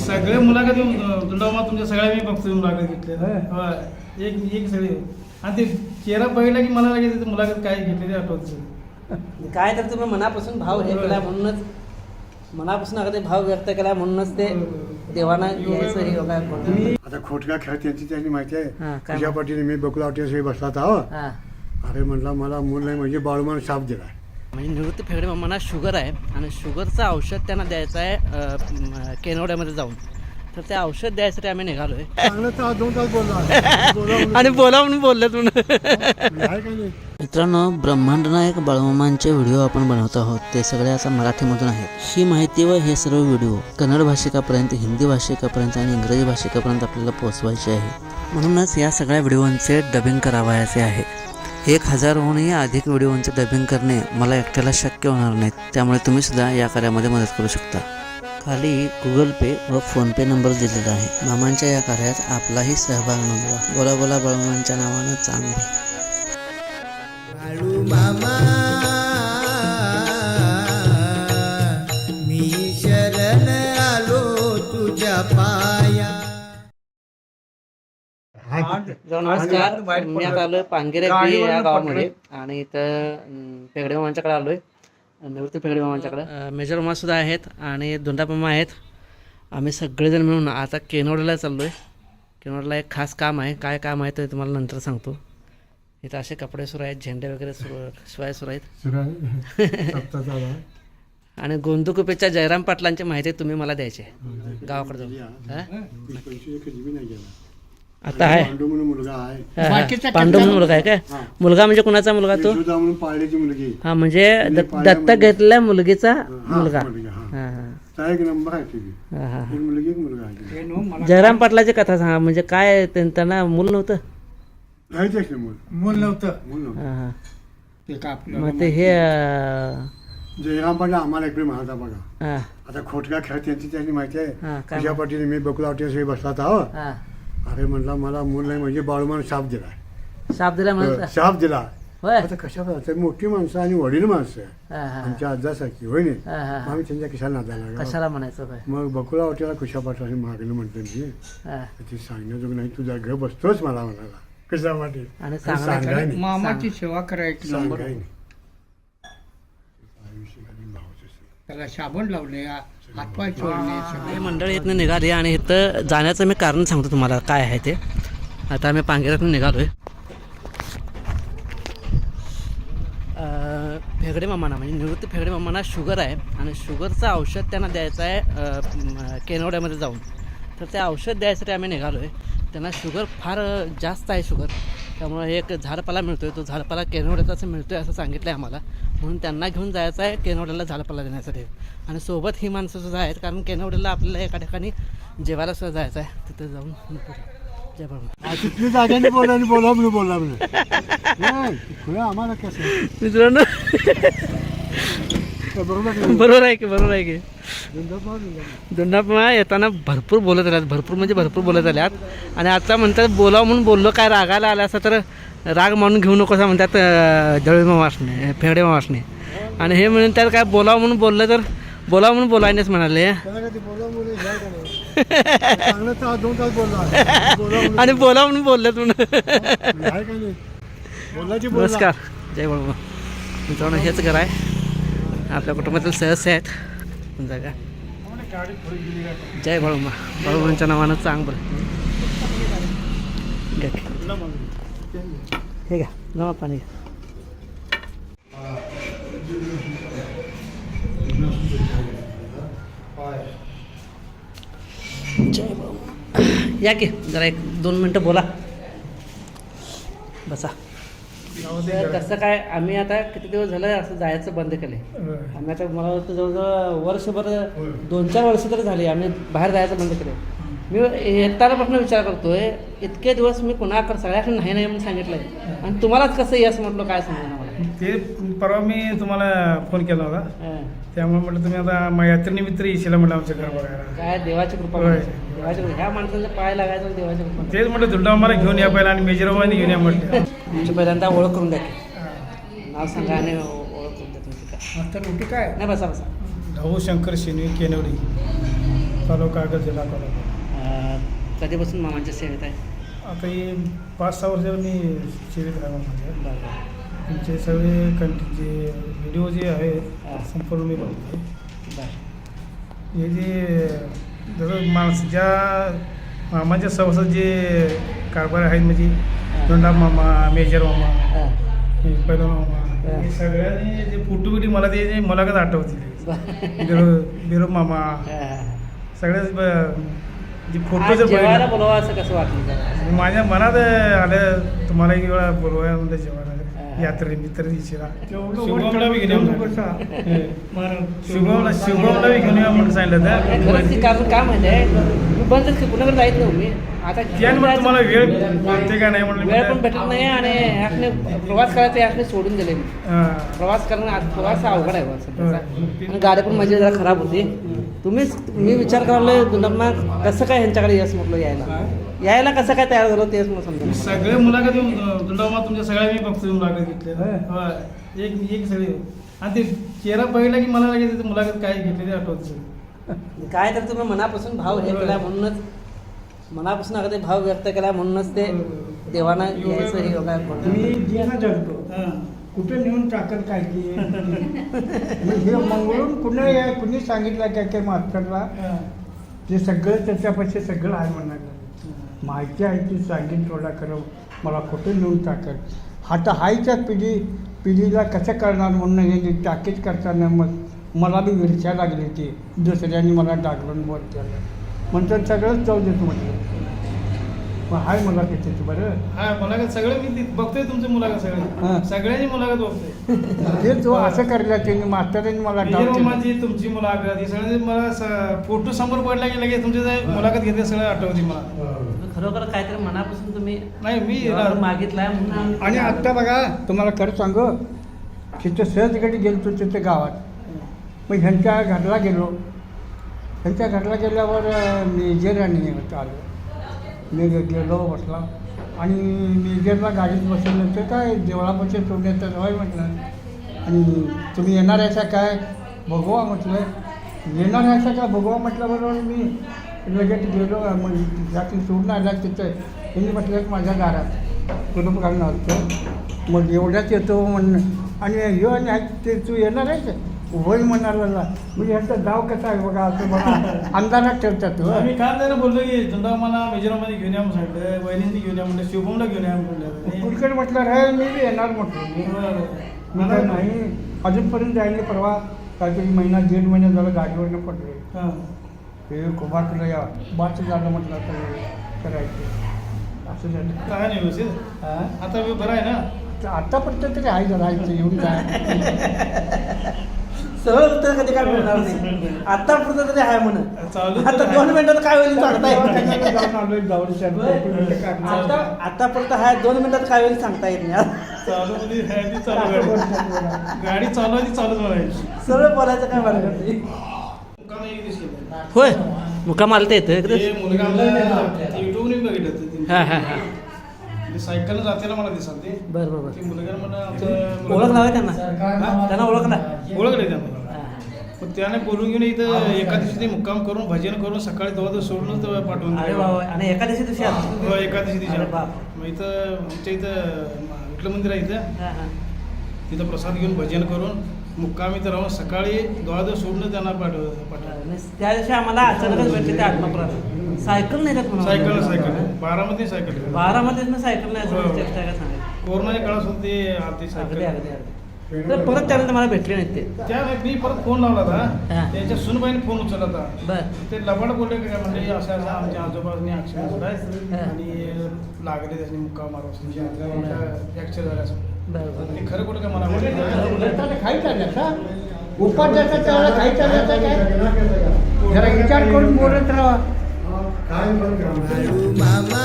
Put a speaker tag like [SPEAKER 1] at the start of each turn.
[SPEAKER 1] सगळे मुलाखत दुंडामा तुमच्या सगळ्या मी बघतो मुलाखत घेतले एक एक सगळे आणि ते चेहरा बघितला की मला लागेल मुलाखत काय घेतली ते आठवत
[SPEAKER 2] काय तर तुम्ही मनापासून भाव हे केला म्हणूनच मनापासून अगदी भाव व्यक्त केला म्हणूनच ते देवाना यायचं हे योगा करून.
[SPEAKER 3] आता खोटका खेळ त्यांची माहिती
[SPEAKER 2] हा,
[SPEAKER 3] आहे
[SPEAKER 2] काय
[SPEAKER 3] तुझ्या पाठीने मी बकुलावटी बसला होता अरे म्हटलं मला मूल नाही म्हणजे बाळूमान शाप दिला
[SPEAKER 2] म्हणजे निवृत्ती फेगडे मामांना शुगर आहे आणि शुगरचं औषध त्यांना द्यायचं आहे केनवड्यामध्ये जाऊन. तर ते औषध द्यायसाठी आम्ही निघालोय
[SPEAKER 3] चांगलं तर 2 तास बोलला
[SPEAKER 2] आणि बोला म्हणून बोललेत म्हणून.
[SPEAKER 3] काय नाही
[SPEAKER 4] मित्रांनो, ब्रह्मांड नायक बाळूमामांचे व्हिडिओ आपण बनवत आहोत. ते सगळे आता मराठीमधून आहेत. ही माहिती व हे सर्व व्हिडिओ कन्नड भाषिकापर्यंत, हिंदी भाषिकापर्यंत आणि इंग्रजी भाषिकापर्यंत आपल्याला पोहोचवायचे आहे. म्हणूनच या सगळ्या व्हिडिओंचे डबिंग करावयाचे आहे. 1000हूनही अधिक व्हिडिओंचे डबिंग करणे मला एकट्याला शक्य होणार नाही. त्यामुळे तुम्ही सुद्धा या कार्यामध्ये मदत करू शकता. खाली गुगल पे व फोनपे नंबर दिलेला आहे. मामांच्या या कार्यात आपलाही सहभाग नोंदवा. बोला बोला बाळूमामांच्या नावानं चांगलं.
[SPEAKER 5] बाळू मामा मी शरण आलो तुझ्या पाया.
[SPEAKER 2] नमस्कार, मी आता आलोय पांगिरे या गावामध्ये आणि इथं फेगडे मामांच्याकडे आलोय. निवृत्ती फेगडे मामांच्याकडे मेजर मामा सुद्धा आहेत आणि धुंडा मामा आहेत. आम्ही सगळेजण मिळून आता केनवड्याला चाललोय. केनवड्याला एक खास काम आहे. काय काम आहे ते तुम्हाला नंतर सांगतो. इथं असे कपडे सुरू आहेत, झेंडे वगैरे शिवाय सुरू आहेत. आणि गोंदुकुपेच्या जयराम पाटलांची माहिती तुम्ही मला द्यायची आहे गावाकडे जाऊन. आता आहे
[SPEAKER 3] मुलगा आहे
[SPEAKER 2] पांडू म्हणून मुलगा आहे काय? मुलगा म्हणजे कुणाचा मुलगा तो?
[SPEAKER 3] म्हणून पाळण्याची मुलगी
[SPEAKER 2] हा, म्हणजे दत्तक घेतलेल्या मुलगीचा मुलगा.
[SPEAKER 3] एक नंबर आहे तुझी
[SPEAKER 2] हा हा.
[SPEAKER 3] एक मुलगी एक मुलगा आहे.
[SPEAKER 2] जयराम पाटलाची कथा सांगा. म्हणजे काय त्यांना मूल नव्हतं?
[SPEAKER 3] राहायचंच नाही
[SPEAKER 1] मूल नव्हतं.
[SPEAKER 3] मूल नव्हतं.
[SPEAKER 2] हा हा.
[SPEAKER 1] ते का आपलं
[SPEAKER 2] मग ते हे
[SPEAKER 3] जयराम पाटील आम्हाला इकडे म्हणाला बघा
[SPEAKER 2] हा
[SPEAKER 3] आता खोटका खेळ त्यांची माहिती आहे
[SPEAKER 2] हा, काय
[SPEAKER 3] तुझ्या पाठीने मी बकुलावटी बसला होता
[SPEAKER 2] हा.
[SPEAKER 3] अरे म्हटलं मला मूल नाही म्हणजे बाळूमान शाप दिला
[SPEAKER 2] शाप दिला म्हणत
[SPEAKER 3] शाप दिला.
[SPEAKER 2] होय.
[SPEAKER 3] आता कशा मोठी माणसं आणि वडील माणसं
[SPEAKER 2] हा हा
[SPEAKER 3] आमच्या आजासारखी होय नाही
[SPEAKER 2] हा हा.
[SPEAKER 3] आम्ही त्यांच्या कशाला नादायला
[SPEAKER 2] कशाला म्हणायचं होय.
[SPEAKER 3] मग बकुलावटीला खुशा पाटलाने मागणं म्हटलं मी
[SPEAKER 2] हा.
[SPEAKER 3] ती सांगण्याजोग नाही तुझा घर बसतोच मला म्हणाला कशा वाटेल
[SPEAKER 2] आणि
[SPEAKER 3] सांगाय नाही
[SPEAKER 1] मामाची सेवा करायची
[SPEAKER 3] सांगाय नाही.
[SPEAKER 1] त्याला साबण लावले हातपाय चोळले.
[SPEAKER 2] हे मंडळी इथनं निघाली आणि इथं जाण्याचं मी कारण सांगतो तुम्हाला काय आहे ते. आता आम्ही पांगिऱ्यातून निघालोय. फेगडे मामांना म्हणजे निवृत्ती फेगडे मामांना शुगर आहे आणि शुगरचं औषध त्यांना द्यायचं आहे केनवड्यामध्ये जाऊन. तर ते औषध द्यायसाठी आम्ही निघालो आहे. त्यांना शुगर फार जास्त आहे शुगर. त्यामुळे एक झाडपाला मिळतो आहे, तो झाडपाला केनवड्याचाच मिळतो आहे असं सांगितलं आहे आम्हाला. म्हणून त्यांना घेऊन जायचं आहे केनवड्याला झाडपाला देण्यासाठी. आणि सोबत ही माणसं सुद्धा आहेत कारण केनवड्याला आपल्याला एका ठिकाणी जेवायला सुद्धा जायचं आहे. तिथं जाऊन जय बाबा
[SPEAKER 3] तिथली जाग्याने बोला म्हणून आम्हाला कसं
[SPEAKER 2] मित्रांनो बरोबर आहे की दोंडापमा येताना भरपूर बोलत आल्यात. भरपूर बोलत आल्यात. आणि आता म्हणतात बोलावं म्हणून बोललो काय रागाला आला असं तर राग मानून घेऊ नको असं म्हणतात जळवी मामासने फेगडे मामासने. आणि हे म्हणून त्यात काय बोलावं म्हणून बोललं तर बोलावं म्हणून बोलायनेच म्हणाले. आणि बोला म्हणून बोलले तुम्ही. नमस्कार, जय बाळूमा. मित्रांनो हेच घर आहे. आपल्या कुटुंबातील सदस्य आहेत जागा. जय बाळूमा. बाळूमांच्या नावानं चांग बरं हे घ्या नवा पाणी घ्या. जय बाळूमा. या की जरा 1-2 मिनटं बोला बसा. कसं काय आम्ही आता किती दिवस झालं असं जायचं बंद केलं. आम्ही आता मला वाटतं जवळजवळ वर्षभर 2-4 वर्ष तरी झाली आम्ही बाहेर जायचं बंद केलं. मी येतानापासून विचार करतोय इतके दिवस मी कुणाकडे सगळ्याकडे नाही म्हणून सांगितलंय आणि तुम्हालाच कसं यस म्हटलं काय समजा मला.
[SPEAKER 1] ते परवा मी तुम्हाला फोन केला होता त्यामुळे म्हटलं तुम्ही आता यात्रेनिमित्त येशील म्हटलं आमच्या घर बघायला.
[SPEAKER 2] काय देवाची कृपा. देवाची कृपा ह्या माणसांच्या पाय लागायचं देवाची कृपा.
[SPEAKER 1] तेच म्हटलं धुंडामाला घेऊन या पहिला आणि मेजरवानी घेऊन या म्हटलं.
[SPEAKER 2] तुमची पहिल्यांदा ओळख करून द्या. नाव सांगा आणि ओळख करून द्या तुमची काय.
[SPEAKER 1] मास्तर रोटी काय
[SPEAKER 2] नाही बसा बसा.
[SPEAKER 1] भाऊ शंकर शेनवी केनवडी. तालुका आगर जिल्हा कोल्हापूर.
[SPEAKER 2] कधीपासून मामांच्या सेवेत आहे?
[SPEAKER 1] आता हे 5-6 वर्ष मी सेवेत राहणार माझ्या.
[SPEAKER 2] बरं
[SPEAKER 1] तुमचे सगळे जे व्हिडिओ जे
[SPEAKER 2] हा.
[SPEAKER 1] आहेत संपूर्ण मी बघतो.
[SPEAKER 2] बरं
[SPEAKER 1] हे जे जसं ज्या मामाच्या सहवासात जे कारभार आहेत म्हणजे दोंडा मामा, मेजर मामा,
[SPEAKER 2] हां
[SPEAKER 1] हे पहिला मामा,
[SPEAKER 2] हा.
[SPEAKER 1] हे सगळ्यांनी जे फोटो बिटी मला ते मुलाखत आठवतील. बिरो मामा सगळ्याच जे फोटो
[SPEAKER 2] आज
[SPEAKER 1] जर
[SPEAKER 2] जेवायला
[SPEAKER 1] बघितले
[SPEAKER 2] बोलवा असं कसं वाटलं जरा?
[SPEAKER 1] माझ्या मनात आलं तुम्हाला एक वेळा बोलवाय म्हणजे
[SPEAKER 2] हा.
[SPEAKER 1] जेवायला यात्रे मित्र दिवशीला
[SPEAKER 3] तेवढं
[SPEAKER 1] शुभमला बी घेऊन
[SPEAKER 3] शुभमला
[SPEAKER 1] शुभमला बी घेऊन या म्हणून सांगितलं
[SPEAKER 2] नाही,
[SPEAKER 1] तर
[SPEAKER 2] खरंच ती कारण काय माहिती आहे मी बंदच की कुणाकडे जायत नाही मी आता
[SPEAKER 1] त्याने मग तुम्हाला वेळ भेटते का नाही म्हणलं
[SPEAKER 2] वेळ पण भेटत नाही आणि ह्याने प्रवास करायचा ह्याने सोडून दिले मी.
[SPEAKER 1] हां.
[SPEAKER 2] प्रवास करणं प्रवास हा अवघड आहे बा सध्याचा. आणि गाडी पण माझी जरा खराब होती. मी विचार करायला दुंडांना कसं काय ह्यांच्याकडे यश म्हटलं यायला कसं काय तयार झालं तेच मला समजा.
[SPEAKER 1] सगळे मुलाखत दुंडामा तुमच्या सगळ्या मी बघतो मुलाखत घेतले एक सगळे आणि ते चेहरा बघितला की मला लागेल मुलाखत काय घेतली ते आठवत.
[SPEAKER 2] काय तर तुम्ही मनापासून भाव हे केला म्हणूनच मनापासून अगदी भाव व्यक्त केला म्हणूनच ते देवाना यायचं हे योगा
[SPEAKER 3] मी जिना जगतो कुठे नेऊन टाकत काय की हे मंगळून कुणी सांगितलं काय मास्तरला ते सगळं त्याच्यापाशी सगळं आहे म्हणायला माहिती आहे ती सांगेन थोडा करू मला कुठे नेऊन टाकत आता हायच्या पिढीला कसं करणार म्हणून हे टाकीत करताना मग मला बी विरच्या लागली ती दुसऱ्यांनी मला डागलून बोल केलं म्हणतात सगळंच जाऊ देतो म्हटलं मग हाय मला तिथे बरं
[SPEAKER 1] हा मुलाखत सगळं मी बघतोय तुमचं मुलाखत
[SPEAKER 3] हां.
[SPEAKER 1] सगळ्यांनी मुलाखत बघतोय.
[SPEAKER 3] हे जो असं करला त्यांनी मास्तरांनी मला डाव केला.
[SPEAKER 1] मामाची तुमची मुलाखत हे सगळं मला फोटो समोर पडला की लगेच तुमचे जे मुलाखत घेतले सगळं आठवते मला.
[SPEAKER 2] खरोखर काहीतरी मनापासून तुम्ही
[SPEAKER 1] नाही मी
[SPEAKER 2] मागितलाय म्हणून
[SPEAKER 3] आणि आत्ता बघा तुम्हाला खरं सांगू तिथं सहजगडी गेलो तिथे गावात मग ह्यांच्या घरला गेलो ह्यांच्या घरला गेल्यावर मेजर आणि आलो मी गेलो बसला आणि मेजरला गाडीत बसवलं तर काय देवळापाशी सोडण्याचं जवळ म्हटलं आणि तुम्ही येणार आहे काय बघवा म्हटलं येणार आहे का बघवा म्हटल्याबरोबर मी लगेच गेलो मग जाती सोडून आला तिथं त्यांनी म्हटलं माझ्या दारात कुटुंब घालून आलं मग एवढ्याच येतो म्हणणं आणि ह्यो आणि ते तू येणार आहे होय म्हणाला म्हणजे ह्याचा डाव कसा आहे बघा असं बघा अंधारात ठेवतात
[SPEAKER 1] मी काल त्याला बोललो की धंदा मला मेजरमध्ये घेऊन या म्हणून सांगितलं वहिनींनी घेऊन या म्हणलं शुभमला घेऊन या म्हणलं
[SPEAKER 3] कुलकड म्हटलं रे मी बी येणार म्हटलं मी काय नाही अजूनपर्यंत जायला परवा काहीतरी महिना 1.5 महिना झाला गाडीवरनं पडले
[SPEAKER 1] हां.
[SPEAKER 3] हे कोबाटलं या बाच झालं म्हटलं तर करायचं असं झालं
[SPEAKER 1] काय नाही व्यवस्थित
[SPEAKER 3] हां
[SPEAKER 1] आता मी बरं आहे ना.
[SPEAKER 3] आतापर्यंत तरी आहे जरा इथं येऊन जाय
[SPEAKER 2] सरळ उत्तर कधी काय मिळणार नाही आतापर्यंत तरी आहे म्हणून
[SPEAKER 1] चालू
[SPEAKER 2] आता 2 मिनिटात काय होईल सांगताय
[SPEAKER 3] जाऊन आलोय
[SPEAKER 2] आतापर्यंत आहे 2 मिनिटात काय होईल सांगता येत नाही
[SPEAKER 1] चालू मध्ये आहे ती चालू गाडी चालू आहे ती चालूच म्हणायची.
[SPEAKER 2] सरळ बोलायचं काय मार्ग नाही
[SPEAKER 1] मुक्काम एक दिवस केला.
[SPEAKER 2] होय मुक्काम आलं येतं
[SPEAKER 1] ते मुलगा आमचा युट्यूबने बघितलं होतं
[SPEAKER 2] हां हां हां
[SPEAKER 1] ते सायकलनं जातेला मला दिसत ते
[SPEAKER 2] बरं बरं
[SPEAKER 1] ते मुलगा म्हणलं
[SPEAKER 2] बरं
[SPEAKER 1] आमचं
[SPEAKER 2] ओळख नाव आहे त्यांना ओळखला
[SPEAKER 1] ओळखले त्यांना पण त्याने बोलून घेऊन इथं एका दिवशी ते मुक्काम करून भजन करून सकाळी दवा सोडूनच पाठवून
[SPEAKER 2] अरे बाबा आणि एकादशी दिवशी आलो
[SPEAKER 1] एकादशी दिवशी
[SPEAKER 2] अरे बाप.
[SPEAKER 1] मग इथं आमच्या इथं विठ्ठल मंदिर आहे इथं
[SPEAKER 2] हां हां
[SPEAKER 1] तिथं प्रसाद घेऊन भजन करून मुक्काम इथं राहून सकाळी दवा सोडून त्यांना पाठवलं
[SPEAKER 2] आणि त्या दिवशी आम्हाला अचानकच भेटले ते आत्मापुरात सायकल नाही का
[SPEAKER 1] सायकल बारामती सायकल
[SPEAKER 2] बारामध्येच ना सायकल नाही असं चेष्टा का सांगायचं
[SPEAKER 1] कोरोनाच्या काळात सुद्धा ते आलती
[SPEAKER 2] अगदी
[SPEAKER 1] सायकल
[SPEAKER 2] अगदी अगदी तर परत त्यानंतर मला भेटले नाहीत ते
[SPEAKER 1] त्या मी परत फोन लावला होता
[SPEAKER 2] हां.
[SPEAKER 1] त्यांच्या सुनबाईने फोन उचलला होता
[SPEAKER 2] बरं
[SPEAKER 1] ते लबाड बोलले की काय म्हणजे असं असं आमच्या आजोबांनी ऍक्सिडेंट झालाय
[SPEAKER 2] हां.
[SPEAKER 1] आणि लागले त्याने मुक्का मारू फ्रॅक्चर झाला असं
[SPEAKER 2] बरं बरं
[SPEAKER 1] ते खरं कुठं काय मला वाटलं
[SPEAKER 3] खाई चालल्याचा उपाध्याचा त्याला खाई चालल्याचा काय जरा विचार करून बोलत राहा
[SPEAKER 5] बाळू मामा